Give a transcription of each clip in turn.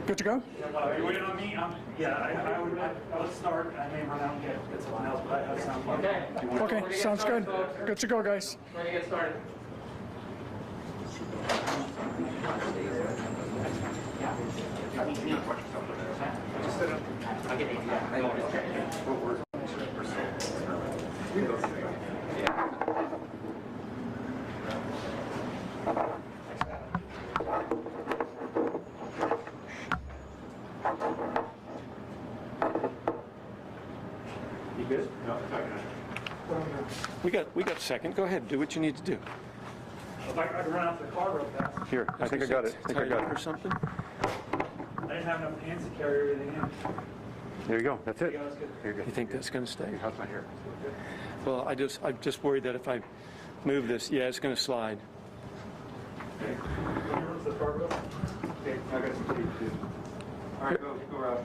Good to go? Are you waiting on me? I would start. I may run out and get someone else, but I have some. Okay, sounds good. Good to go, guys. We're going to get started. You good? We got a second. Go ahead. Do what you need to do. If I could run out to the car real fast. Here, I think I got it. I think I got it. Or something. I didn't have enough hands to carry everything in. There you go. That's it. Yeah, that's good. Here you go. You think that's going to stay? How's my hair? Well, I'm just worried that if I move this, yeah, it's going to slide. Okay. Can you run to the car real fast? Okay, I got some tape too. All right, go, Rob.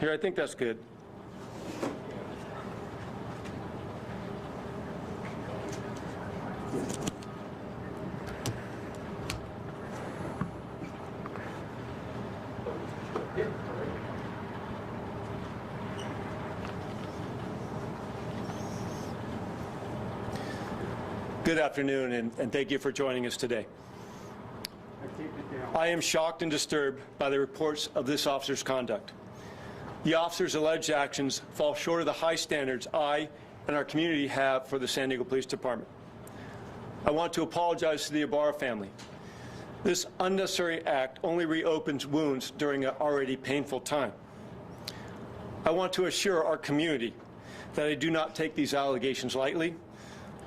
Here, I think that's good. Good afternoon, and thank you for joining us today. I am shocked and disturbed by the reports of this officer's conduct. The officer's alleged actions fall short of the high standards I and our community have for the San Diego Police Department. I want to apologize to the Ibarra family. This unnecessary act only reopens wounds during an already painful time. I want to assure our community that I do not take these allegations lightly.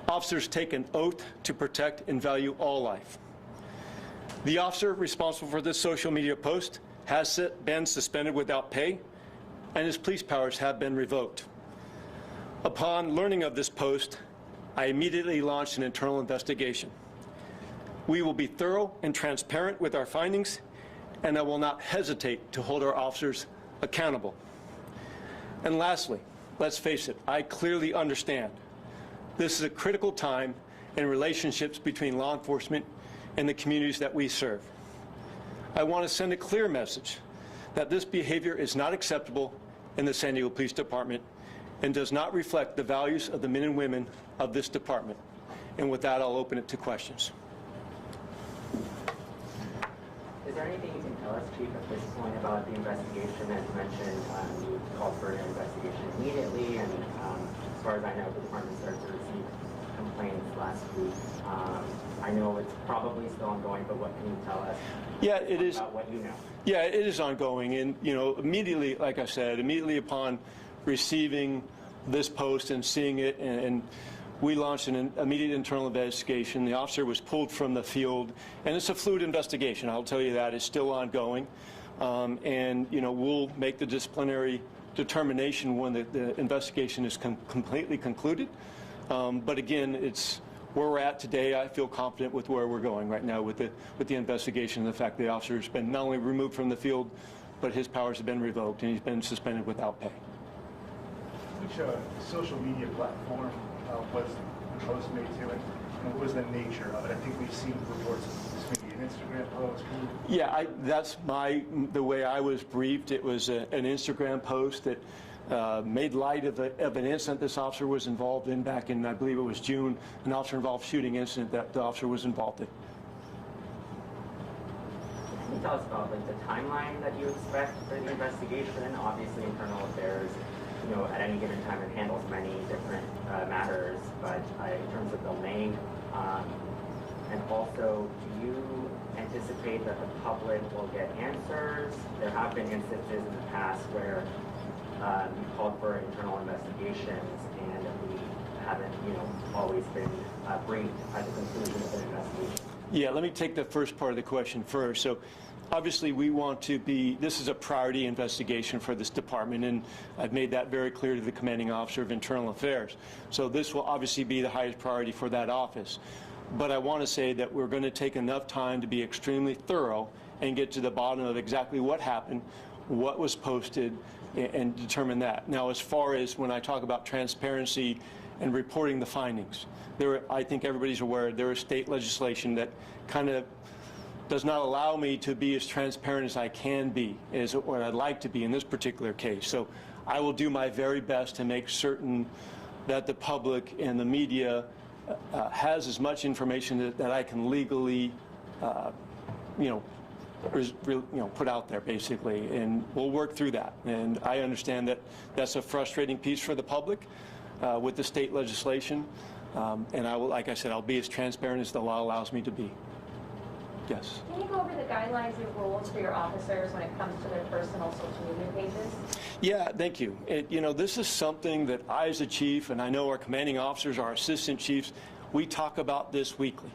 Officers take an oath to protect and value all life. The officer responsible for this social media post has been suspended without pay, and his police powers have been revoked. Upon learning of this post, I immediately launched an internal investigation. We will be thorough and transparent with our findings, and I will not hesitate to hold our officers accountable. And lastly, let's face it, I clearly understand this is a critical time in relationships between law enforcement and the communities that we serve. I want to send a clear message that this behavior is not acceptable in the San Diego Police Department and does not reflect the values of the men and women of this department. And with that, I'll open it to questions. Is there anything you can tell us, Chief, at this point about the investigation? As you mentioned, you called for an investigation immediately, and as far as I know, the department started to receive complaints last week. I know it's probably still ongoing, but what can you tell us? Yeah, it is. About what you know? Yeah, it is ongoing, and immediately, like I said, immediately upon receiving this post and seeing it, and we launched an immediate internal investigation. The officer was pulled from the field, and it's a fluid investigation. I'll tell you that it's still ongoing, and we'll make the disciplinary determination when the investigation is completely concluded. But again, it's where we're at today. I feel confident with where we're going right now with the investigation and the fact the officer has been not only removed from the field, but his powers have been revoked and he's been suspended without pay. Which social media platform was the post made to it, and what was the nature of it? I think we've seen reports of this maybe an Instagram post. Yeah, that's the way I was briefed. It was an Instagram post that made light of an incident this officer was involved in back in, I believe it was June, an officer-involved shooting incident that the officer was involved in. Can you tell us about the timeline that you expect for the investigation? Obviously, internal affairs, at any given time it handles many different matters, but in terms of the length, and also, do you anticipate that the public will get answers? There have been instances in the past where you called for internal investigations, and we haven't, always been briefed at the conclusion of an investigation. Yeah, let me take the first part of the question first. So, obviously, we want to this is a priority investigation for this department, and I've made that very clear to the commanding officer of internal affairs. So this will obviously be the highest priority for that office. But I want to say that we're going to take enough time to be extremely thorough and get to the bottom of exactly what happened, what was posted, and determine that. Now, as far as when I talk about transparency and reporting the findings, I think everybody's aware there is state legislation that kind of does not allow me to be as transparent as I can be, as what I'd like to be in this particular case. So I will do my very best to make certain that the public and the media has as much information that I can legally, put out there, basically, and we'll work through that. And I understand that that's a frustrating piece for the public with the state legislation, and I will, like I said, I'll be as transparent as the law allows me to be. Yes. Can you go over the guidelines and rules for your officers when it comes to their personal social media pages? Yeah, thank you. This is something that I, as a chief, and I know our commanding officers, our assistant chiefs, we talk about this weekly.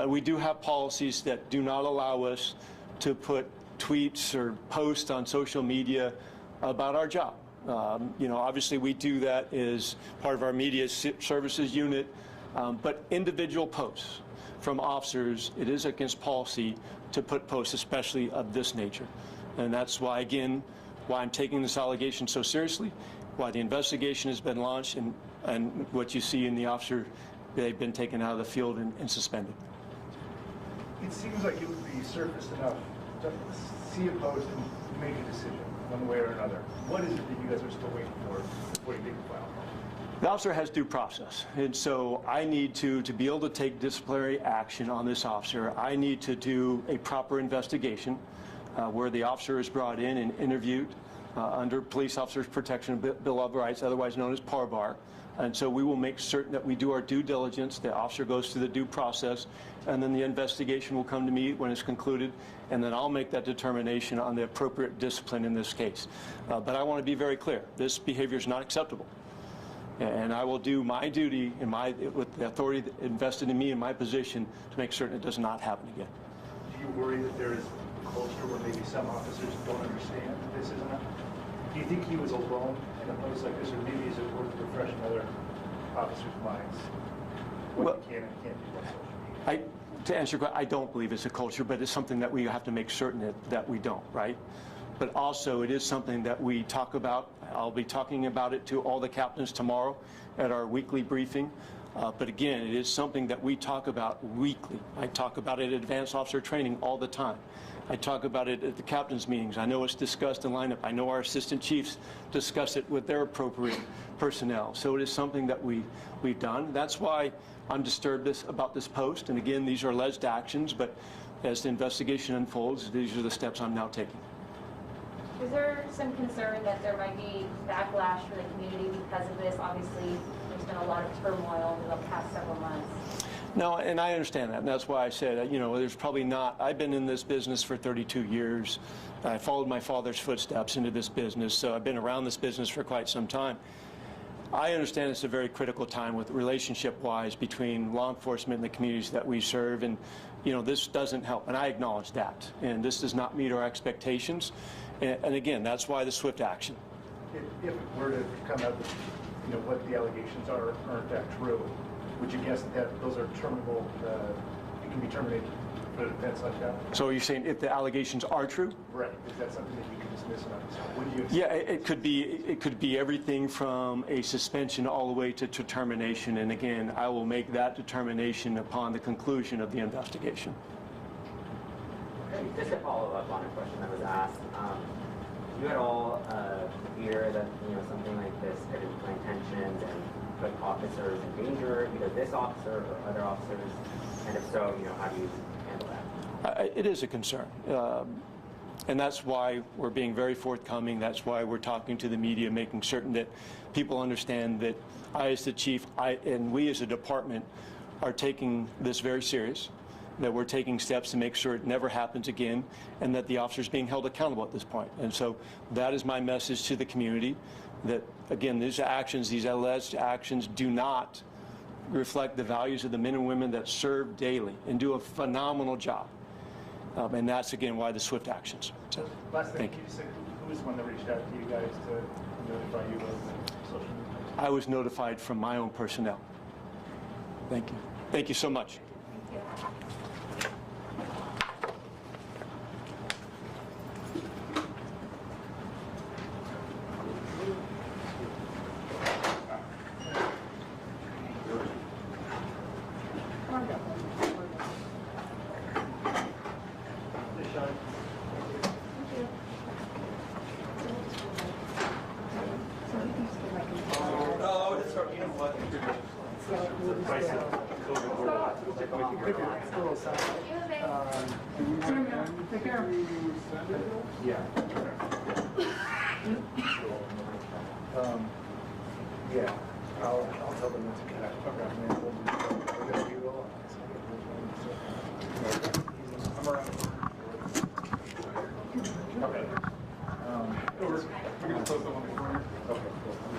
We do have policies that do not allow us to put tweets or posts on social media about our job. Obviously we do that as part of our media services unit, but individual posts from officers, it is against policy to put posts, especially of this nature. And that's why, again, why I'm taking this allegation so seriously, why the investigation has been launched, and what you see in the officer, they've been taken out of the field and suspended. It seems like it would be surface enough to see a post and make a decision one way or another. What is it that you guys are still waiting for before you take the final call? The officer has due process, and so I need to be able to take disciplinary action on this officer. I need to do a proper investigation where the officer is brought in and interviewed under Police Officers Protection Bill of Rights, otherwise known as PARBAR. And so we will make certain that we do our due diligence, the officer goes through the due process, and then the investigation will come to me when it's concluded, and then I'll make that determination on the appropriate discipline in this case. But I want to be very clear, this behavior is not acceptable. And I will do my duty with the authority invested in me in my position to make certain it does not happen again. Do you worry that there is a culture where maybe some officers don't understand that this is enough? Do you think he was alone in a post like this, or maybe is it worth refreshing other officers' minds what you can and can't do on social media? To answer your question, I don't believe it's a culture, but it's something that we have to make certain that we don't, right? But also it is something that we talk about. I'll be talking about it to all the captains tomorrow at our weekly briefing. But again, it is something that we talk about weekly. I talk about it at advanced officer training all the time. I talk about it at the captains' meetings. I know it's discussed in lineup. I know our assistant chiefs discuss it with their appropriate personnel. So it is something that we've done. That's why I'm disturbed about this post. And again, these are alleged actions, but as the investigation unfolds, these are the steps I'm now taking. Is there some concern that there might be backlash from the community because of this? Obviously, there's been a lot of turmoil in the past several months. No, and I understand that, and that's why I said, there's probably not. I've been in this business for 32 years. I followed my father's footsteps into this business, so I've been around this business for quite some time. I understand it's a very critical time with relationship-wise between law enforcement and the communities that we serve, and this doesn't help, and I acknowledge that, and this does not meet our expectations. And again, that's why the swift action. If it were to come out that, what the allegations aren't that true, would you guess that those are terminable, it can be terminated for a defense like that? So are you saying if the allegations are true? Right. Is that something that you can dismiss and not? Would you? Yeah, it could be everything from a suspension all the way to termination. And again, I will make that determination upon the conclusion of the investigation. Just to follow up on a question that was asked, do you at all fear that something like this could inflame tensions and put officers in danger, either this officer or other officers? And if so, how do you handle that? It is a concern, and that's why we're being very forthcoming. That's why we're talking to the media, making certain that people understand that I, as the chief, and we as a department are taking this very serious. That we're taking steps to make sure it never happens again, and that the officer's being held accountable at this point. And so that is my message to the community, that again, these actions, these alleged actions, do not reflect the values of the men and women that serve daily and do a phenomenal job. And that's again why the swift actions. So, last thing, thank you you. said who was the one that reached out to you guys to notify you of social media? I was notified from my own personnel. Thank you. Thank you so much. Take care. Yeah. Yeah, I'll tell them to get out. I'm around. Okay. We're going to close them on the corner.